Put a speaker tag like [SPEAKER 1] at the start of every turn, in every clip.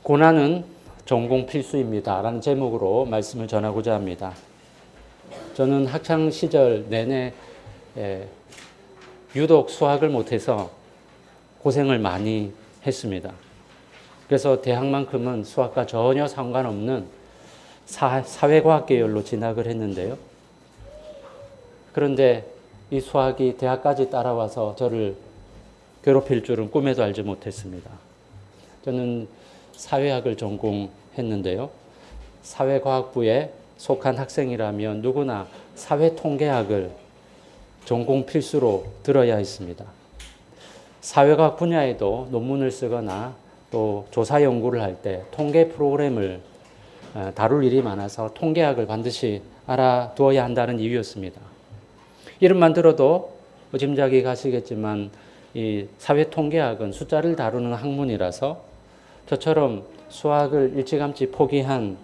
[SPEAKER 1] 고난은 전공 필수입니다 라는 제목으로 말씀을 전하고자 합니다. 저는 학창시절 내내 유독 수학을 못해서 고생을 많이 했습니다. 그래서 대학만큼은 수학과 전혀 상관없는 사회과학 계열로 진학을 했는데요. 그런데 이 수학이 대학까지 따라와서 저를 괴롭힐 줄은 꿈에도 알지 못했습니다. 저는 사회학을 전공했는데요. 사회과학부에 속한 학생이라면 누구나 사회통계학을 전공 필수로 들어야 했습니다. 사회과학 분야에도 논문을 쓰거나 또 조사 연구를 할 때 통계 프로그램을 다룰 일이 많아서 통계학을 반드시 알아두어야 한다는 이유였습니다. 이름만 들어도 짐작이 가시겠지만 이 사회통계학은 숫자를 다루는 학문이라서 저처럼 수학을 일찌감치 포기한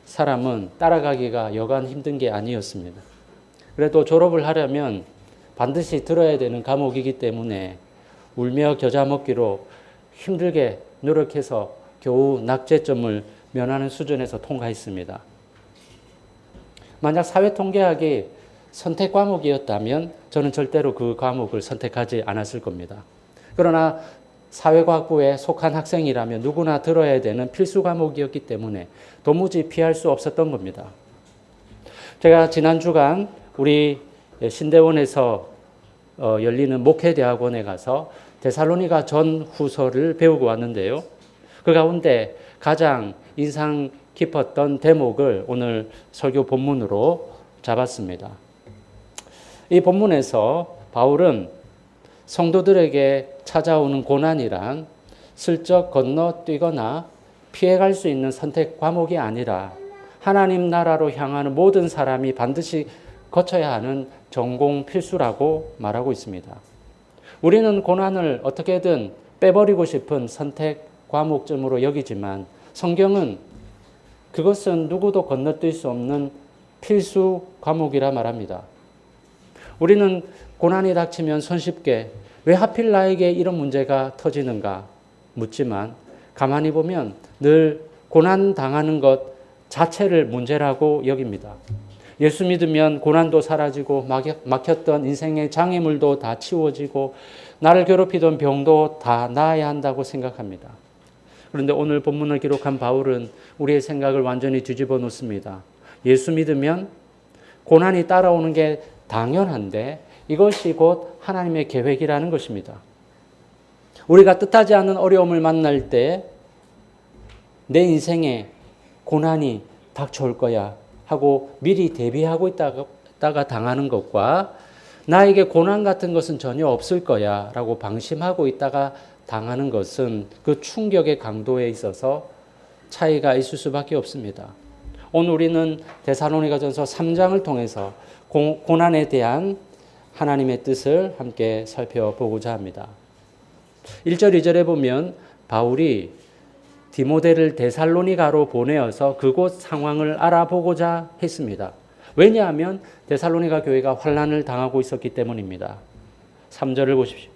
[SPEAKER 1] 사람은 따라가기가 여간 힘든 게 아니었습니다. 그래도 졸업을 하려면 반드시 들어야 되는 과목이기 때문에 울며 겨자 먹기로 힘들게 노력해서 겨우 낙제점을 면하는 수준에서 통과했습니다. 만약 사회통계학이 선택 과목이었다면 저는 절대로 그 과목을 선택하지 않았을 겁니다. 그러나 사회과학부에 속한 학생이라면 누구나 들어야 되는 필수 과목이었기 때문에 도무지 피할 수 없었던 겁니다. 제가 지난 주간 우리 신대원에서 열리는 목회대학원에 가서 데살로니가 전후서를 배우고 왔는데요. 그 가운데 가장 인상 깊었던 대목을 오늘 설교 본문으로 잡았습니다. 이 본문에서 바울은 성도들에게 찾아오는 고난이란 슬쩍 건너뛰거나 피해갈 수 있는 선택 과목이 아니라 하나님 나라로 향하는 모든 사람이 반드시 거쳐야 하는 전공 필수라고 말하고 있습니다. 우리는 고난을 어떻게든 빼버리고 싶은 선택 과목쯤으로 여기지만 성경은 그것은 누구도 건너뛸 수 없는 필수 과목이라 말합니다. 우리는 고난이 닥치면 손쉽게 왜 하필 나에게 이런 문제가 터지는가 묻지만 가만히 보면 늘 고난 당하는 것 자체를 문제라고 여깁니다. 예수 믿으면 고난도 사라지고 막혔던 인생의 장애물도 다 치워지고 나를 괴롭히던 병도 다 나아야 한다고 생각합니다. 그런데 오늘 본문을 기록한 바울은 우리의 생각을 완전히 뒤집어 놓습니다. 예수 믿으면 고난이 따라오는 게 당연한데 이것이 곧 하나님의 계획이라는 것입니다. 우리가 뜻하지 않은 어려움을 만날 때 내 인생에 고난이 닥쳐올 거야 하고 미리 대비하고 있다가 당하는 것과 나에게 고난 같은 것은 전혀 없을 거야 라고 방심하고 있다가 당하는 것은 그 충격의 강도에 있어서 차이가 있을 수밖에 없습니다. 오늘 우리는 데살로니가전서 3장을 통해서 고난에 대한 하나님의 뜻을 함께 살펴보고자 합니다. 1절, 2절에 보면 바울이 디모데를 데살로니가로 보내어서 그곳 상황을 알아보고자 했습니다. 왜냐하면 데살로니가 교회가 환난을 당하고 있었기 때문입니다. 3절을 보십시오.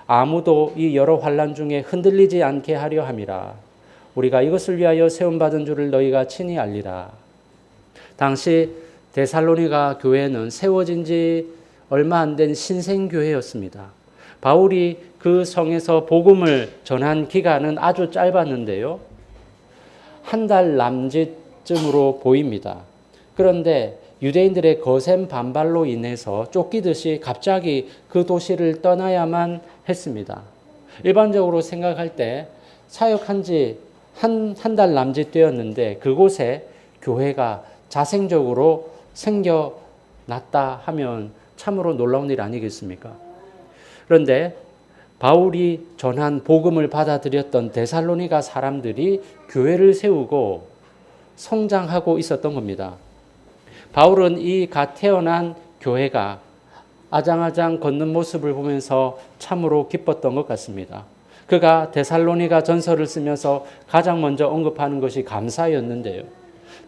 [SPEAKER 1] 아무도 이 여러 환난 중에 흔들리지 않게 하려 함이라. 우리가 이것을 위하여 세움받은 줄을 너희가 친히 알리라. 당시 데살로니가 교회는 세워진 지 얼마 안 된 신생교회였습니다. 바울이 그 성에서 복음을 전한 기간은 아주 짧았는데요. 한 달 남짓쯤으로 보입니다. 그런데 유대인들의 거센 반발로 인해서 쫓기듯이 갑자기 그 도시를 떠나야만 했습니다. 일반적으로 생각할 때 사역한 지 한 달 남짓 되었는데 그곳에 교회가 자생적으로 생겨났다 하면 참으로 놀라운 일 아니겠습니까? 그런데 바울이 전한 복음을 받아들였던 데살로니가 사람들이 교회를 세우고 성장하고 있었던 겁니다. 바울은 이 갓 태어난 교회가 아장아장 걷는 모습을 보면서 참으로 기뻤던 것 같습니다. 그가 데살로니가 전서를 쓰면서 가장 먼저 언급하는 것이 감사였는데요.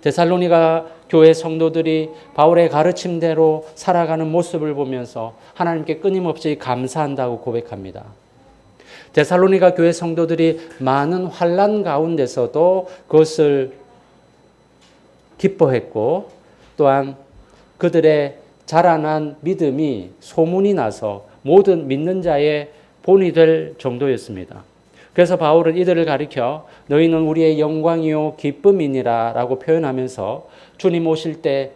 [SPEAKER 1] 데살로니가 교회 성도들이 바울의 가르침대로 살아가는 모습을 보면서 하나님께 끊임없이 감사한다고 고백합니다. 데살로니가 교회 성도들이 많은 환난 가운데서도 그것을 기뻐했고 또한 그들의 자라난 믿음이 소문이 나서 모든 믿는 자의 본이 될 정도였습니다. 그래서 바울은 이들을 가리켜 너희는 우리의 영광이요 기쁨이니라 라고 표현하면서 주님 오실 때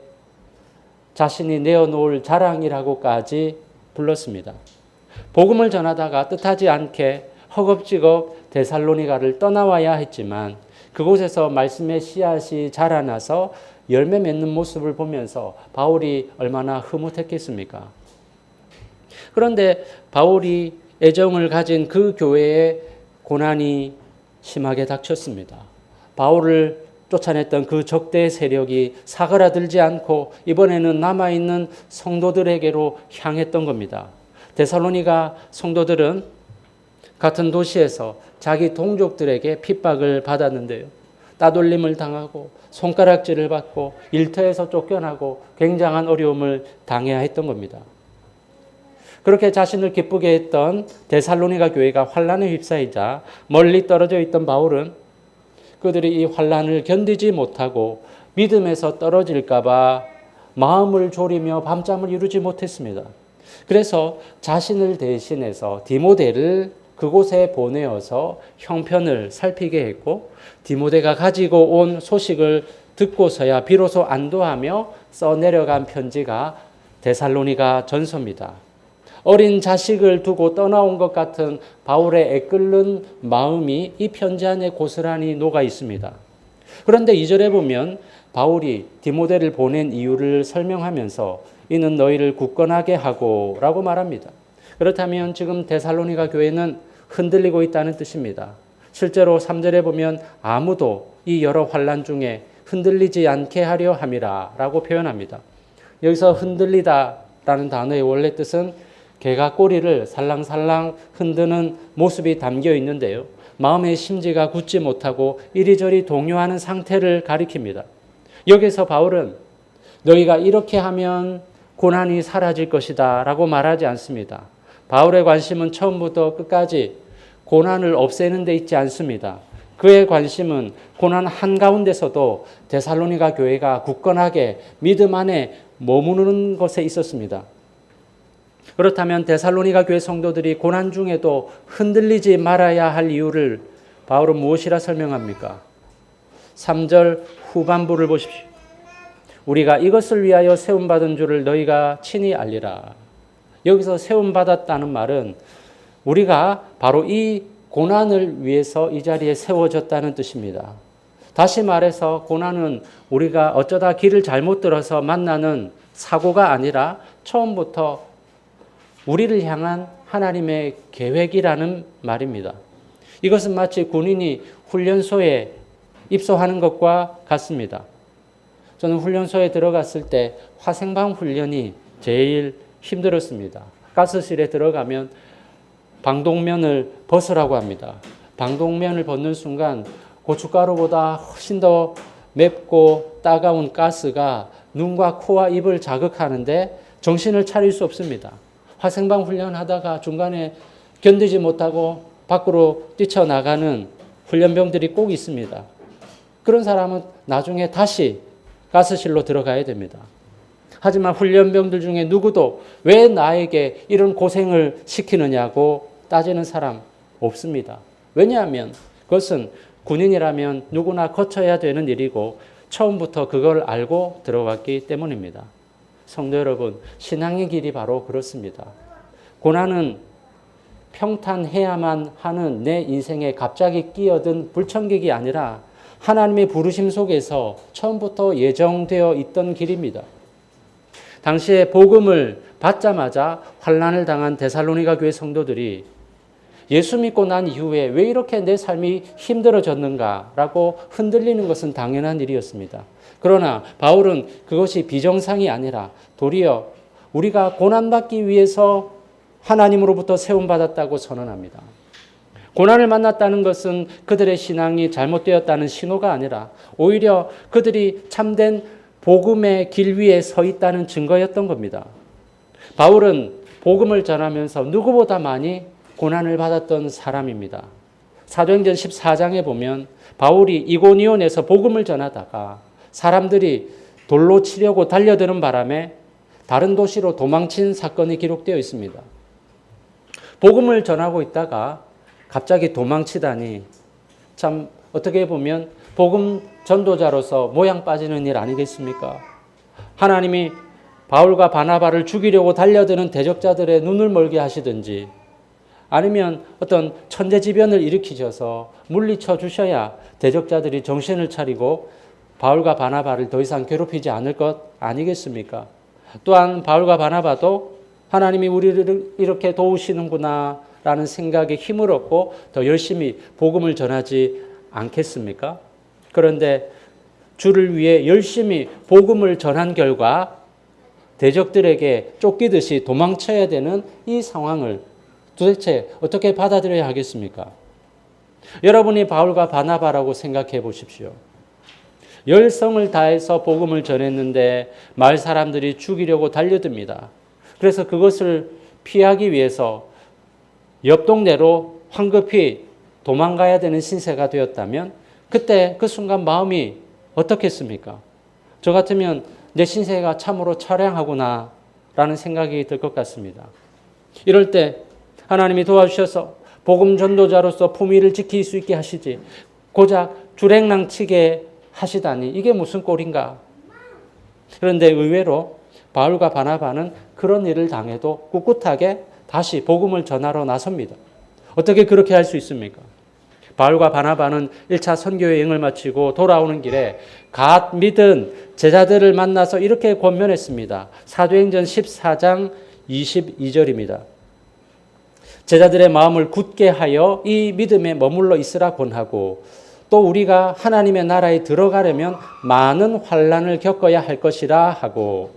[SPEAKER 1] 자신이 내어놓을 자랑이라고까지 불렀습니다. 복음을 전하다가 뜻하지 않게 허겁지겁 데살로니가를 떠나와야 했지만 그곳에서 말씀의 씨앗이 자라나서 열매 맺는 모습을 보면서 바울이 얼마나 흐뭇했겠습니까? 그런데 바울이 애정을 가진 그 교회에 고난이 심하게 닥쳤습니다. 바울을 쫓아냈던 그 적대 세력이 사그라들지 않고 이번에는 남아있는 성도들에게로 향했던 겁니다. 데살로니가 성도들은 같은 도시에서 자기 동족들에게 핍박을 받았는데요. 따돌림을 당하고 손가락질을 받고 일터에서 쫓겨나고 굉장한 어려움을 당해야 했던 겁니다. 그렇게 자신을 기쁘게 했던 데살로니가 교회가 환난에 휩싸이자 멀리 떨어져 있던 바울은 그들이 이 환난을 견디지 못하고 믿음에서 떨어질까 봐 마음을 졸이며 밤잠을 이루지 못했습니다. 그래서 자신을 대신해서 디모데를 그곳에 보내어서 형편을 살피게 했고 디모데가 가지고 온 소식을 듣고서야 비로소 안도하며 써내려간 편지가 데살로니가 전서입니다. 어린 자식을 두고 떠나온 것 같은 바울의 애끓는 마음이 이 편지 안에 고스란히 녹아 있습니다. 그런데 2절에 보면 바울이 디모데를 보낸 이유를 설명하면서 이는 너희를 굳건하게 하고 라고 말합니다. 그렇다면 지금 데살로니가 교회는 흔들리고 있다는 뜻입니다. 실제로 3절에 보면 아무도 이 여러 환난 중에 흔들리지 않게 하려 함이라 라고 표현합니다. 여기서 흔들리다라는 단어의 원래 뜻은 개가 꼬리를 살랑살랑 흔드는 모습이 담겨 있는데요. 마음의 심지가 굳지 못하고 이리저리 동요하는 상태를 가리킵니다. 여기서 바울은 너희가 이렇게 하면 고난이 사라질 것이다 라고 말하지 않습니다. 바울의 관심은 처음부터 끝까지 고난을 없애는 데 있지 않습니다. 그의 관심은 고난 한가운데서도 데살로니가 교회가 굳건하게 믿음 안에 머무르는 것에 있었습니다. 그렇다면 데살로니가 교회 성도들이 고난 중에도 흔들리지 말아야 할 이유를 바울은 무엇이라 설명합니까? 3절 후반부를 보십시오. 우리가 이것을 위하여 세움받은 줄을 너희가 친히 알리라. 여기서 세움받았다는 말은 우리가 바로 이 고난을 위해서 이 자리에 세워졌다는 뜻입니다. 다시 말해서 고난은 우리가 어쩌다 길을 잘못 들어서 만나는 사고가 아니라 처음부터 우리를 향한 하나님의 계획이라는 말입니다. 이것은 마치 군인이 훈련소에 입소하는 것과 같습니다. 저는 훈련소에 들어갔을 때 화생방 훈련이 제일 힘들었습니다. 가스실에 들어가면 방독면을 벗으라고 합니다. 방독면을 벗는 순간 고춧가루보다 훨씬 더 맵고 따가운 가스가 눈과 코와 입을 자극하는데 정신을 차릴 수 없습니다. 화생방 훈련하다가 중간에 견디지 못하고 밖으로 뛰쳐나가는 훈련병들이 꼭 있습니다. 그런 사람은 나중에 다시 가스실로 들어가야 됩니다. 하지만 훈련병들 중에 누구도 왜 나에게 이런 고생을 시키느냐고 따지는 사람 없습니다. 왜냐하면 그것은 군인이라면 누구나 거쳐야 되는 일이고 처음부터 그걸 알고 들어갔기 때문입니다. 성도 여러분, 신앙의 길이 바로 그렇습니다. 고난은 평탄해야만 하는 내 인생에 갑자기 끼어든 불청객이 아니라 하나님의 부르심 속에서 처음부터 예정되어 있던 길입니다. 당시에 복음을 받자마자 환난을 당한 데살로니가 교회 성도들이 예수 믿고 난 이후에 왜 이렇게 내 삶이 힘들어졌는가라고 흔들리는 것은 당연한 일이었습니다. 그러나 바울은 그것이 비정상이 아니라 도리어 우리가 고난받기 위해서 하나님으로부터 세움받았다고 선언합니다. 고난을 만났다는 것은 그들의 신앙이 잘못되었다는 신호가 아니라 오히려 그들이 참된 복음의 길 위에 서 있다는 증거였던 겁니다. 바울은 복음을 전하면서 누구보다 많이 고난을 받았던 사람입니다. 사도행전 14장에 보면 바울이 이고니온에서 복음을 전하다가 사람들이 돌로 치려고 달려드는 바람에 다른 도시로 도망친 사건이 기록되어 있습니다. 복음을 전하고 있다가 갑자기 도망치다니 참 어떻게 보면 복음 전도자로서 모양 빠지는 일 아니겠습니까? 하나님이 바울과 바나바를 죽이려고 달려드는 대적자들의 눈을 멀게 하시든지 아니면 어떤 천재지변을 일으키셔서 물리쳐 주셔야 대적자들이 정신을 차리고 바울과 바나바를 더 이상 괴롭히지 않을 것 아니겠습니까? 또한 바울과 바나바도 하나님이 우리를 이렇게 도우시는구나 라는 생각에 힘을 얻고 더 열심히 복음을 전하지 않겠습니까? 그런데 주를 위해 열심히 복음을 전한 결과 대적들에게 쫓기듯이 도망쳐야 되는 이 상황을 도대체 어떻게 받아들여야 하겠습니까? 여러분이 바울과 바나바라고 생각해 보십시오. 열성을 다해서 복음을 전했는데 마을 사람들이 죽이려고 달려듭니다. 그래서 그것을 피하기 위해서 옆 동네로 황급히 도망가야 되는 신세가 되었다면 그때 그 순간 마음이 어떻겠습니까? 저 같으면 내 신세가 참으로 처량하구나 라는 생각이 들 것 같습니다. 이럴 때 하나님이 도와주셔서 복음 전도자로서 품위를 지킬 수 있게 하시지 고작 주랭랑치게 하시다니 이게 무슨 꼴인가? 그런데 의외로 바울과 바나바는 그런 일을 당해도 꿋꿋하게 다시 복음을 전하러 나섭니다. 어떻게 그렇게 할 수 있습니까? 바울과 바나바는 1차 선교 여행을 마치고 돌아오는 길에 갓 믿은 제자들을 만나서 이렇게 권면했습니다. 사도행전 14장 22절입니다. 제자들의 마음을 굳게 하여 이 믿음에 머물러 있으라 권하고 또 우리가 하나님의 나라에 들어가려면 많은 환난을 겪어야 할 것이라 하고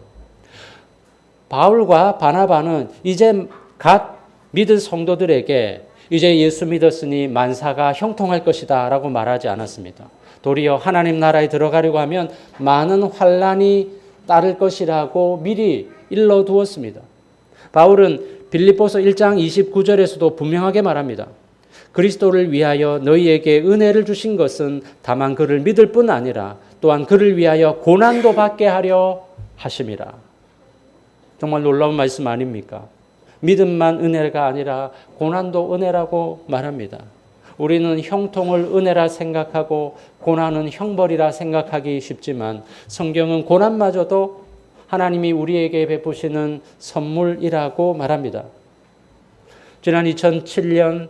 [SPEAKER 1] 바울과 바나바는 이제 갓 믿은 성도들에게 이제 예수 믿었으니 만사가 형통할 것이다 라고 말하지 않았습니다. 도리어 하나님 나라에 들어가려고 하면 많은 환난이 따를 것이라고 미리 일러두었습니다. 바울은 빌립보서 1장 29절에서도 분명하게 말합니다. 그리스도를 위하여 너희에게 은혜를 주신 것은 다만 그를 믿을 뿐 아니라 또한 그를 위하여 고난도 받게 하려 하심이라. 정말 놀라운 말씀 아닙니까? 믿음만 은혜가 아니라 고난도 은혜라고 말합니다. 우리는 형통을 은혜라 생각하고 고난은 형벌이라 생각하기 쉽지만 성경은 고난마저도 하나님이 우리에게 베푸시는 선물이라고 말합니다. 지난 2007년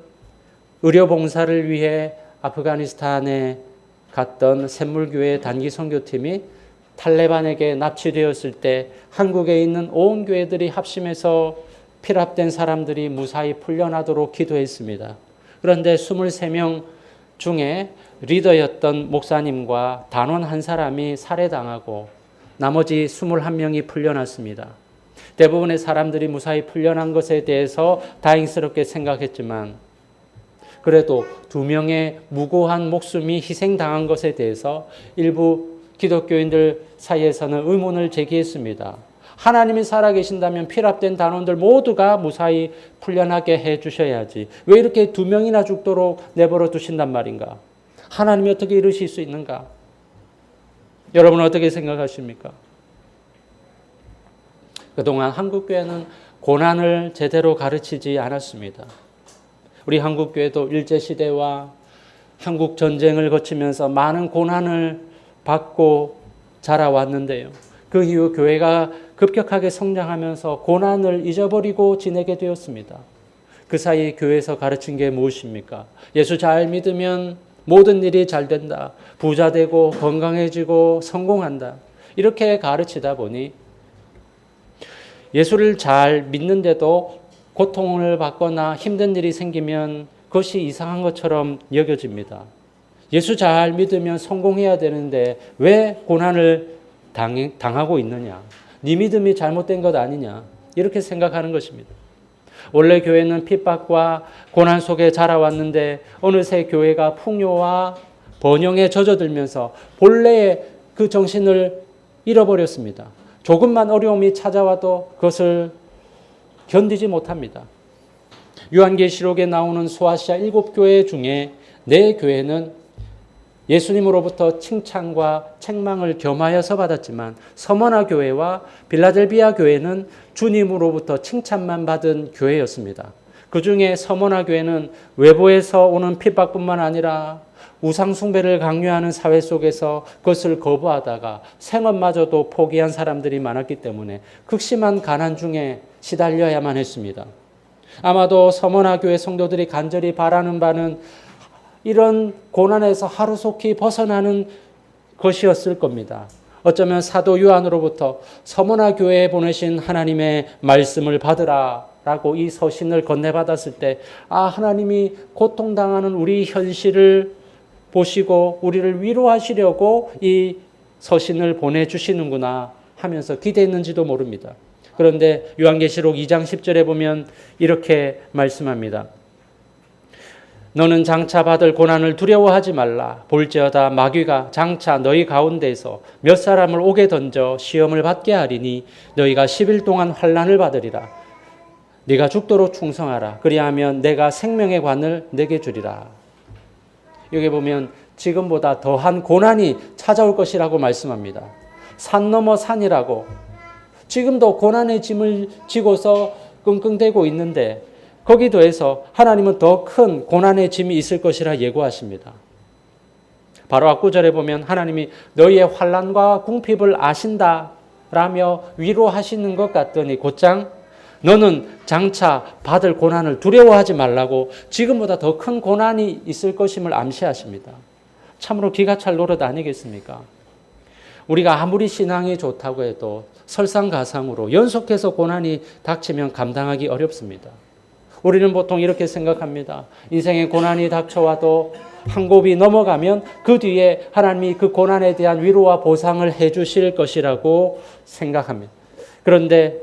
[SPEAKER 1] 의료봉사를 위해 아프가니스탄에 갔던 샘물교회 단기 선교팀이 탈레반에게 납치되었을 때 한국에 있는 온 교회들이 합심해서 피랍된 사람들이 무사히 풀려나도록 기도했습니다. 그런데 23명 중에 리더였던 목사님과 단원 한 사람이 살해당하고 나머지 21명이 풀려났습니다. 대부분의 사람들이 무사히 풀려난 것에 대해서 다행스럽게 생각했지만 그래도 2명의 무고한 목숨이 희생당한 것에 대해서 일부 기독교인들 사이에서는 의문을 제기했습니다. 하나님이 살아계신다면 피랍된 단원들 모두가 무사히 풀려나게 해주셔야지. 왜 이렇게 2명이나 죽도록 내버려 두신단 말인가? 하나님이 어떻게 이러실 수 있는가? 여러분은 어떻게 생각하십니까? 그동안 한국교회는 고난을 제대로 가르치지 않았습니다. 우리 한국교회도 일제시대와 한국전쟁을 거치면서 많은 고난을 받고 자라왔는데요. 그 이후 교회가 급격하게 성장하면서 고난을 잊어버리고 지내게 되었습니다. 그 사이 교회에서 가르친 게 무엇입니까? 예수 잘 믿으면 모든 일이 잘 된다. 부자 되고 건강해지고 성공한다. 이렇게 가르치다 보니 예수를 잘 믿는데도 고통을 받거나 힘든 일이 생기면 그것이 이상한 것처럼 여겨집니다. 예수 잘 믿으면 성공해야 되는데 왜 고난을 당하고 있느냐? 네 믿음이 잘못된 것 아니냐? 이렇게 생각하는 것입니다. 원래 교회는 핍박과 고난 속에 자라왔는데 어느새 교회가 풍요와 번영에 젖어들면서 본래의 그 정신을 잃어버렸습니다. 조금만 어려움이 찾아와도 그것을 견디지 못합니다. 요한계시록에 나오는 소아시아 7교회 중에 4교회는 예수님으로부터 칭찬과 책망을 겸하여서 받았지만 서머나 교회와 빌라델비아 교회는 주님으로부터 칭찬만 받은 교회였습니다. 그 중에 서머나 교회는 외부에서 오는 핍박뿐만 아니라 우상 숭배를 강요하는 사회 속에서 그것을 거부하다가 생업마저도 포기한 사람들이 많았기 때문에 극심한 가난 중에 시달려야만 했습니다. 아마도 서머나 교회 성도들이 간절히 바라는 바는 이런 고난에서 하루속히 벗어나는 것이었을 겁니다. 어쩌면 사도 요한으로부터 서머나 교회에 보내신 하나님의 말씀을 받으라 라고 이 서신을 건네받았을 때, 하나님이 고통당하는 우리 현실을 보시고 우리를 위로하시려고 이 서신을 보내주시는구나 하면서 기대했는지도 모릅니다. 그런데 요한계시록 2장 10절에 보면 이렇게 말씀합니다. 너는 장차 받을 고난을 두려워하지 말라. 볼지어다 마귀가 장차 너희 가운데서 몇 사람을 옥에 던져 시험을 받게 하리니 너희가 10일 동안 환난을 받으리라. 네가 죽도록 충성하라. 그리하면 내가 생명의 관을 내게 주리라. 여기 보면 지금보다 더한 고난이 찾아올 것이라고 말씀합니다. 산 넘어 산이라고. 지금도 고난의 짐을 지고서 끙끙대고 있는데 거기 더해서 하나님은 더 큰 고난의 짐이 있을 것이라 예고하십니다. 바로 앞구절에 보면 하나님이 너희의 환난과 궁핍을 아신다라며 위로하시는 것 같더니 곧장 너는 장차 받을 고난을 두려워하지 말라고 지금보다 더 큰 고난이 있을 것임을 암시하십니다. 참으로 기가 찰 노릇 아니겠습니까? 우리가 아무리 신앙이 좋다고 해도 설상가상으로 연속해서 고난이 닥치면 감당하기 어렵습니다. 우리는 보통 이렇게 생각합니다. 인생의 고난이 닥쳐와도 한 곱이 넘어가면 그 뒤에 하나님이 그 고난에 대한 위로와 보상을 해 주실 것이라고 생각합니다. 그런데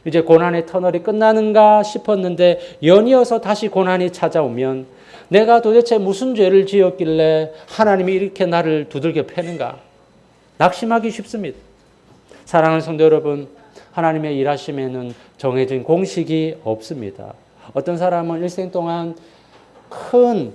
[SPEAKER 1] 이제 고난의 터널이 끝나는가 싶었는데 연이어서 다시 고난이 찾아오면 내가 도대체 무슨 죄를 지었길래 하나님이 이렇게 나를 두들겨 패는가? 낙심하기 쉽습니다. 사랑하는 성도 여러분, 하나님의 일하심에는 정해진 공식이 없습니다. 어떤 사람은 일생 동안 큰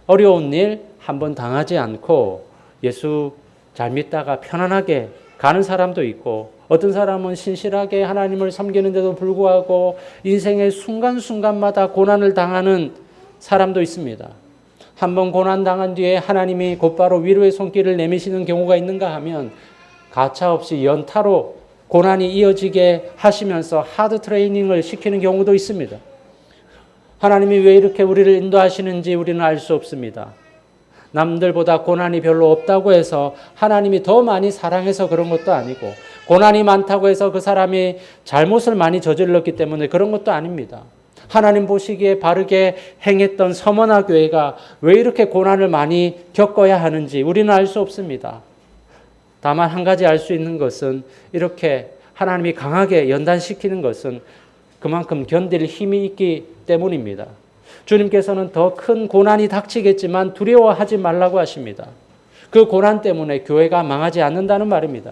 [SPEAKER 1] 어려운 일 한 번 당하지 않고 예수 잘 믿다가 편안하게 가는 사람도 있고, 어떤 사람은 신실하게 하나님을 섬기는데도 불구하고 인생의 순간순간마다 고난을 당하는 사람도 있습니다. 한 번 고난 당한 뒤에 하나님이 곧바로 위로의 손길을 내미시는 경우가 있는가 하면 가차없이 연타로 고난이 이어지게 하시면서 하드 트레이닝을 시키는 경우도 있습니다. 하나님이 왜 이렇게 우리를 인도하시는지 우리는 알 수 없습니다. 남들보다 고난이 별로 없다고 해서 하나님이 더 많이 사랑해서 그런 것도 아니고, 고난이 많다고 해서 그 사람이 잘못을 많이 저질렀기 때문에 그런 것도 아닙니다. 하나님 보시기에 바르게 행했던 서머나 교회가 왜 이렇게 고난을 많이 겪어야 하는지 우리는 알 수 없습니다. 다만 한 가지 알 수 있는 것은 이렇게 하나님이 강하게 연단시키는 것은 그만큼 견딜 힘이 있기 때문입니다. 주님께서는 더 큰 고난이 닥치겠지만 두려워하지 말라고 하십니다. 그 고난 때문에 교회가 망하지 않는다는 말입니다.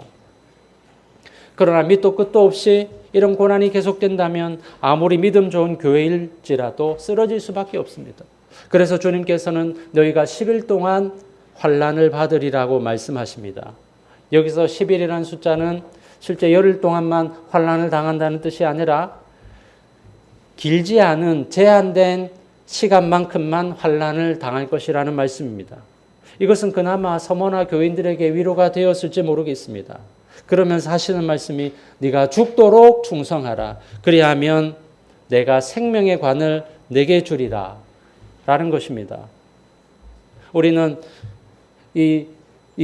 [SPEAKER 1] 그러나 밑도 끝도 없이 이런 고난이 계속된다면 아무리 믿음 좋은 교회일지라도 쓰러질 수밖에 없습니다. 그래서 주님께서는 너희가 10일 동안 환난을 받으리라고 말씀하십니다. 여기서 10일이라는 숫자는 실제 열흘 동안만 환난을 당한다는 뜻이 아니라 길지 않은 제한된 시간만큼만 환난을 당할 것이라는 말씀입니다. 이것은 그나마 서머나 교인들에게 위로가 되었을지 모르겠습니다. 그러면서 하시는 말씀이 네가 죽도록 충성하라. 그리하면 내가 생명의 관을 내게 주리라 라는 것입니다. 우리는 이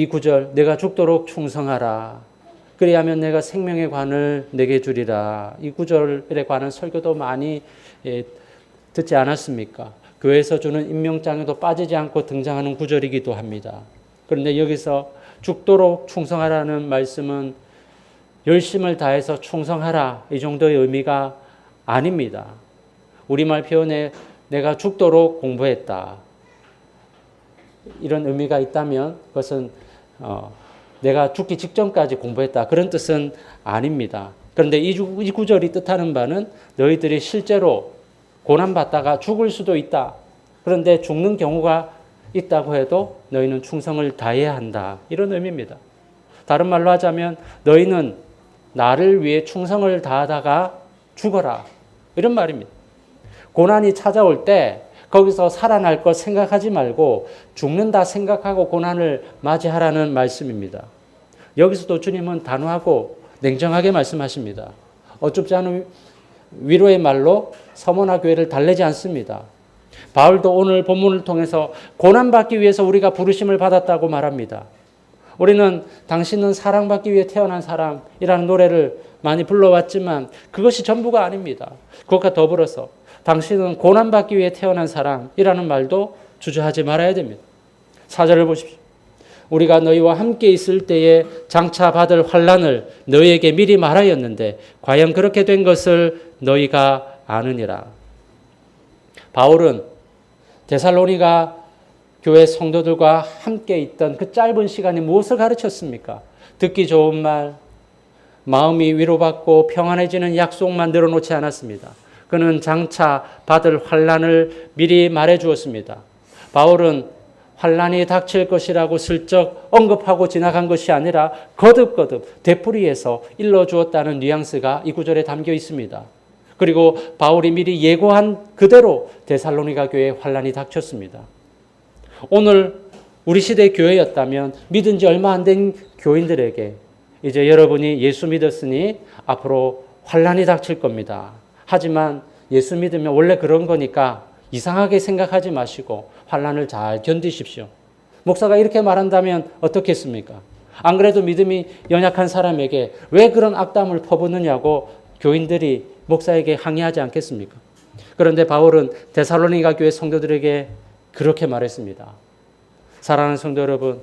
[SPEAKER 1] 구절, 내가 죽도록 충성하라. 그리하면 내가 생명의 관을 내게 주리라. 이 구절에 관한 설교도 많이 듣지 않았습니까? 교회에서 주는 임명장에도 빠지지 않고 등장하는 구절이기도 합니다. 그런데 여기서 죽도록 충성하라는 말씀은 열심을 다해서 충성하라 이 정도의 의미가 아닙니다. 우리말 표현에 내가 죽도록 공부했다, 이런 의미가 있다면 그것은 내가 죽기 직전까지 공부했다, 그런 뜻은 아닙니다. 그런데 이 구절이 뜻하는 바는 너희들이 실제로 고난받다가 죽을 수도 있다. 그런데 죽는 경우가 있다고 해도 너희는 충성을 다해야 한다. 이런 의미입니다. 다른 말로 하자면 너희는 나를 위해 충성을 다하다가 죽어라. 이런 말입니다. 고난이 찾아올 때 거기서 살아날 것 생각하지 말고 죽는다 생각하고 고난을 맞이하라는 말씀입니다. 여기서도 주님은 단호하고 냉정하게 말씀하십니다. 어줍지 않은 위로의 말로 서머나 교회를 달래지 않습니다. 바울도 오늘 본문을 통해서 고난받기 위해서 우리가 부르심을 받았다고 말합니다. 우리는 당신은 사랑받기 위해 태어난 사람이라는 노래를 많이 불러왔지만 그것이 전부가 아닙니다. 그것과 더불어서 당신은 고난받기 위해 태어난 사람이라는 말도 주저하지 말아야 됩니다. 4절을 보십시오. 우리가 너희와 함께 있을 때에 장차 받을 환난을 너희에게 미리 말하였는데 과연 그렇게 된 것을 너희가 아느니라. 바울은 데살로니가 교회 성도들과 함께 있던 그 짧은 시간이 무엇을 가르쳤습니까? 듣기 좋은 말, 마음이 위로받고 평안해지는 약속만 늘어놓지 않았습니다. 그는 장차 받을 환난을 미리 말해 주었습니다. 바울은 환난이 닥칠 것이라고 슬쩍 언급하고 지나간 것이 아니라 거듭거듭 되풀이해서 일러주었다는 뉘앙스가 이 구절에 담겨 있습니다. 그리고 바울이 미리 예고한 그대로 데살로니가 교회에 환난이 닥쳤습니다. 오늘 우리 시대의 교회였다면 믿은 지 얼마 안 된 교인들에게 이제 여러분이 예수 믿었으니 앞으로 환난이 닥칠 겁니다. 하지만 예수 믿으면 원래 그런 거니까 이상하게 생각하지 마시고 환난을 잘 견디십시오. 목사가 이렇게 말한다면 어떻겠습니까? 안 그래도 믿음이 연약한 사람에게 왜 그런 악담을 퍼붓느냐고 교인들이 목사에게 항의하지 않겠습니까? 그런데 바울은 데살로니가 교회 성도들에게 그렇게 말했습니다. 사랑하는 성도 여러분,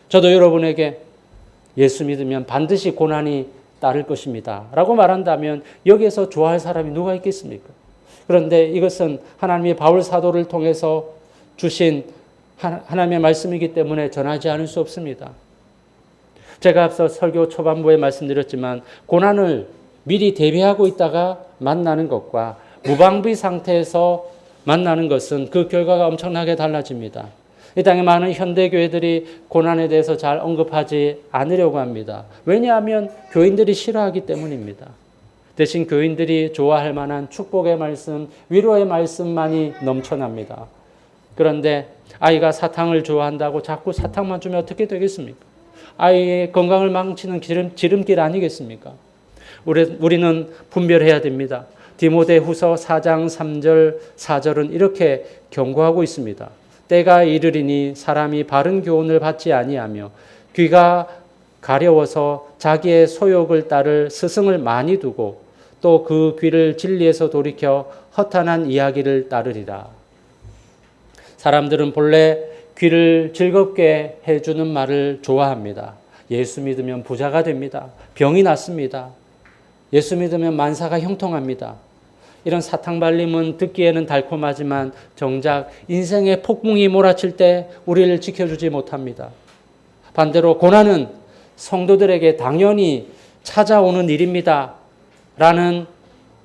[SPEAKER 1] 저도 여러분에게 예수 믿으면 반드시 고난이 따를 것입니다 라고 말한다면 여기에서 좋아할 사람이 누가 있겠습니까? 그런데 이것은 하나님의 바울 사도를 통해서 주신 하나님의 말씀이기 때문에 전하지 않을 수 없습니다. 제가 앞서 설교 초반부에 말씀드렸지만 고난을 미리 대비하고 있다가 만나는 것과 무방비 상태에서 만나는 것은 그 결과가 엄청나게 달라집니다. 이 땅에 많은 현대교회들이 고난에 대해서 잘 언급하지 않으려고 합니다. 왜냐하면 교인들이 싫어하기 때문입니다. 대신 교인들이 좋아할 만한 축복의 말씀, 위로의 말씀만이 넘쳐납니다. 그런데 아이가 사탕을 좋아한다고 자꾸 사탕만 주면 어떻게 되겠습니까? 아이의 건강을 망치는 지름길 아니겠습니까? 우리는 분별해야 됩니다. 디모데후서 4장 3절 4절은 이렇게 경고하고 있습니다. 때가 이르리니 사람이 바른 교훈을 받지 아니하며 귀가 가려워서 자기의 소욕을 따를 스승을 많이 두고 또 그 귀를 진리에서 돌이켜 허탄한 이야기를 따르리라. 사람들은 본래 귀를 즐겁게 해주는 말을 좋아합니다. 예수 믿으면 부자가 됩니다. 병이 낫습니다. 예수 믿으면 만사가 형통합니다. 이런 사탕발림은 듣기에는 달콤하지만 정작 인생의 폭풍이 몰아칠 때 우리를 지켜주지 못합니다. 반대로 고난은 성도들에게 당연히 찾아오는 일입니다 라는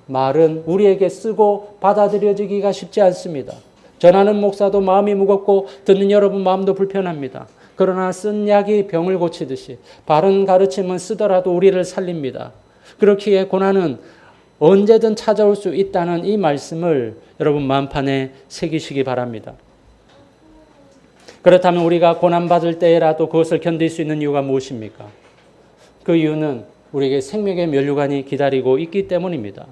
[SPEAKER 1] 말은 우리에게 쓰고 받아들여지기가 쉽지 않습니다. 전하는 목사도 마음이 무겁고 듣는 여러분 마음도 불편합니다. 그러나 쓴 약이 병을 고치듯이 바른 가르침은 쓰더라도 우리를 살립니다. 그렇기에 고난은 언제든 찾아올 수 있다는 이 말씀을 여러분 마음판에 새기시기 바랍니다. 그렇다면 우리가 고난받을 때라도 그것을 견딜 수 있는 이유가 무엇입니까? 그 이유는 우리에게 생명의 면류관이 기다리고 있기 때문입니다.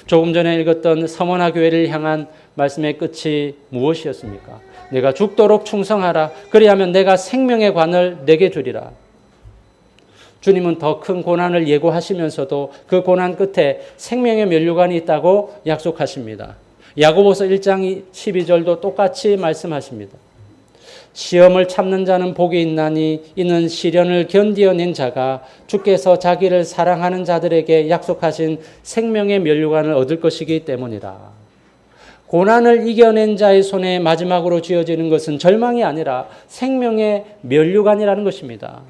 [SPEAKER 1] 조금 전에 읽었던 서머나 교회를 향한 말씀의 끝이 무엇이었습니까? 내가 죽도록 충성하라. 그리하면 내가 생명의 관을 내게 주리라. 주님은 더 큰 고난을 예고하시면서도 그 고난 끝에 생명의 면류관이 있다고 약속하십니다. 야고보서 1장 12절도 똑같이 말씀하십니다. 시험을 참는 자는 복이 있나니 이는 시련을 견디어낸 자가 주께서 자기를 사랑하는 자들에게 약속하신 생명의 면류관을 얻을 것이기 때문이라. 고난을 이겨낸 자의 손에 마지막으로 쥐어지는 것은 절망이 아니라 생명의 면류관이라는 것입니다.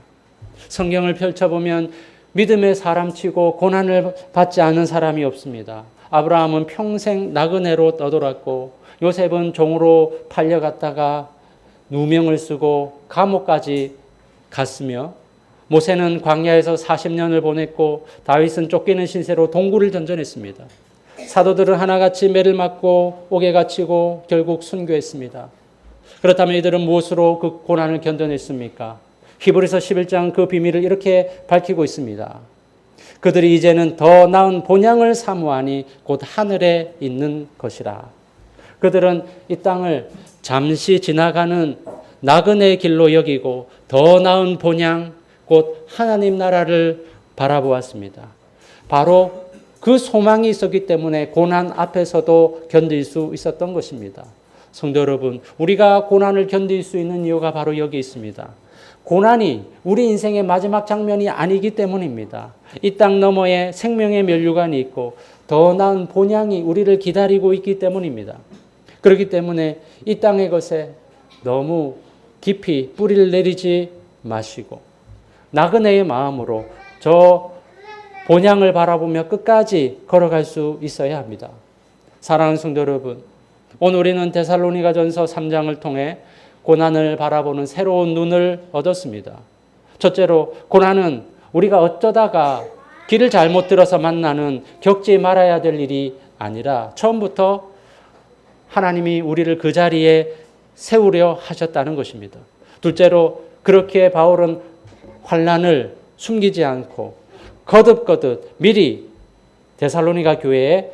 [SPEAKER 1] 성경을 펼쳐보면 믿음의 사람치고 고난을 받지 않은 사람이 없습니다. 아브라함은 평생 나그네로 떠돌았고 요셉은 종으로 팔려갔다가 누명을 쓰고 감옥까지 갔으며 모세는 광야에서 40년을 보냈고 다윗은 쫓기는 신세로 동굴을 전전했습니다. 사도들은 하나같이 매를 맞고 옥에 갇히고 결국 순교했습니다. 그렇다면 이들은 무엇으로 그 고난을 견뎌냈습니까? 히브리서 11장 그 비밀을 이렇게 밝히고 있습니다. 그들이 이제는 더 나은 본향을 사모하니 곧 하늘에 있는 것이라. 그들은 이 땅을 잠시 지나가는 나그네의 길로 여기고 더 나은 본향 곧 하나님 나라를 바라보았습니다. 바로 그 소망이 있었기 때문에 고난 앞에서도 견딜 수 있었던 것입니다. 성도 여러분, 우리가 고난을 견딜 수 있는 이유가 바로 여기 있습니다. 고난이 우리 인생의 마지막 장면이 아니기 때문입니다. 이 땅 너머에 생명의 면류관이 있고 더 나은 본향이 우리를 기다리고 있기 때문입니다. 그렇기 때문에 이 땅의 것에 너무 깊이 뿌리를 내리지 마시고 나그네의 마음으로 저 본향을 바라보며 끝까지 걸어갈 수 있어야 합니다. 사랑하는 성도 여러분, 오늘 우리는 데살로니가전서 3장을 통해 고난을 바라보는 새로운 눈을 얻었습니다. 첫째로 고난은 우리가 어쩌다가 길을 잘못 들어서 만나는 겪지 말아야 될 일이 아니라 처음부터 하나님이 우리를 그 자리에 세우려 하셨다는 것입니다. 둘째로 그렇게 바울은 환난을 숨기지 않고 거듭거듭 미리 데살로니가 교회에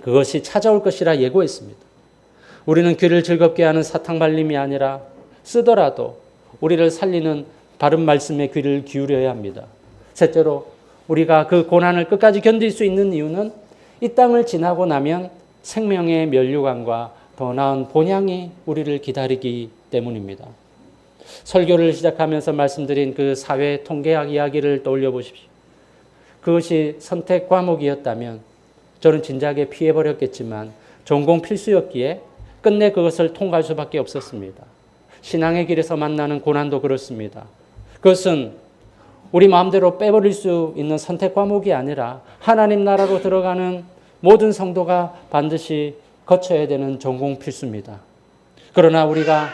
[SPEAKER 1] 그것이 찾아올 것이라 예고했습니다. 우리는 귀를 즐겁게 하는 사탕발림이 아니라 쓰더라도 우리를 살리는 바른 말씀에 귀를 기울여야 합니다. 셋째로 우리가 그 고난을 끝까지 견딜 수 있는 이유는 이 땅을 지나고 나면 생명의 면류관과 더 나은 본향이 우리를 기다리기 때문입니다. 설교를 시작하면서 말씀드린 그 사회 통계학 이야기를 떠올려 보십시오. 그것이 선택 과목이었다면 저는 진작에 피해버렸겠지만 전공 필수였기에 끝내 그것을 통과할 수밖에 없었습니다. 신앙의 길에서 만나는 고난도 그렇습니다. 그것은 우리 마음대로 빼버릴 수 있는 선택 과목이 아니라 하나님 나라로 들어가는 모든 성도가 반드시 거쳐야 되는 전공 필수입니다. 그러나 우리가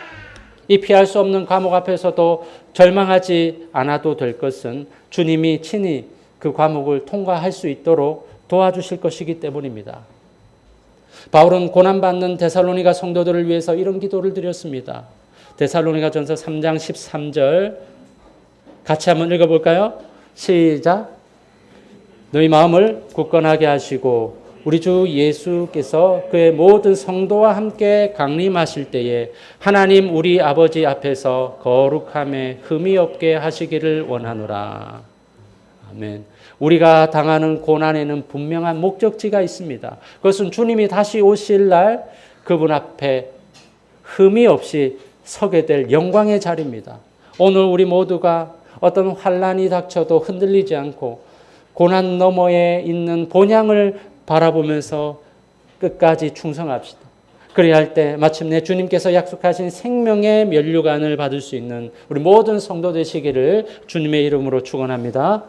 [SPEAKER 1] 이 피할 수 없는 과목 앞에서도 절망하지 않아도 될 것은 주님이 친히 그 과목을 통과할 수 있도록 도와주실 것이기 때문입니다. 바울은 고난받는 데살로니가 성도들을 위해서 이런 기도를 드렸습니다. 데살로니가전서 3장 13절 같이 한번 읽어볼까요? 시작. 너희 마음을 굳건하게 하시고 우리 주 예수께서 그의 모든 성도와 함께 강림하실 때에 하나님 우리 아버지 앞에서 거룩함에 흠이 없게 하시기를 원하노라. 아멘. 우리가 당하는 고난에는 분명한 목적지가 있습니다. 그것은 주님이 다시 오실 날 그분 앞에 흠이 없이 서게 될 영광의 자리입니다. 오늘 우리 모두가 어떤 환난이 닥쳐도 흔들리지 않고 고난 너머에 있는 본향을 바라보면서 끝까지 충성합시다. 그래야 할 때 마침내 주님께서 약속하신 생명의 면류관을 받을 수 있는 우리 모든 성도 되시기를 주님의 이름으로 축원합니다.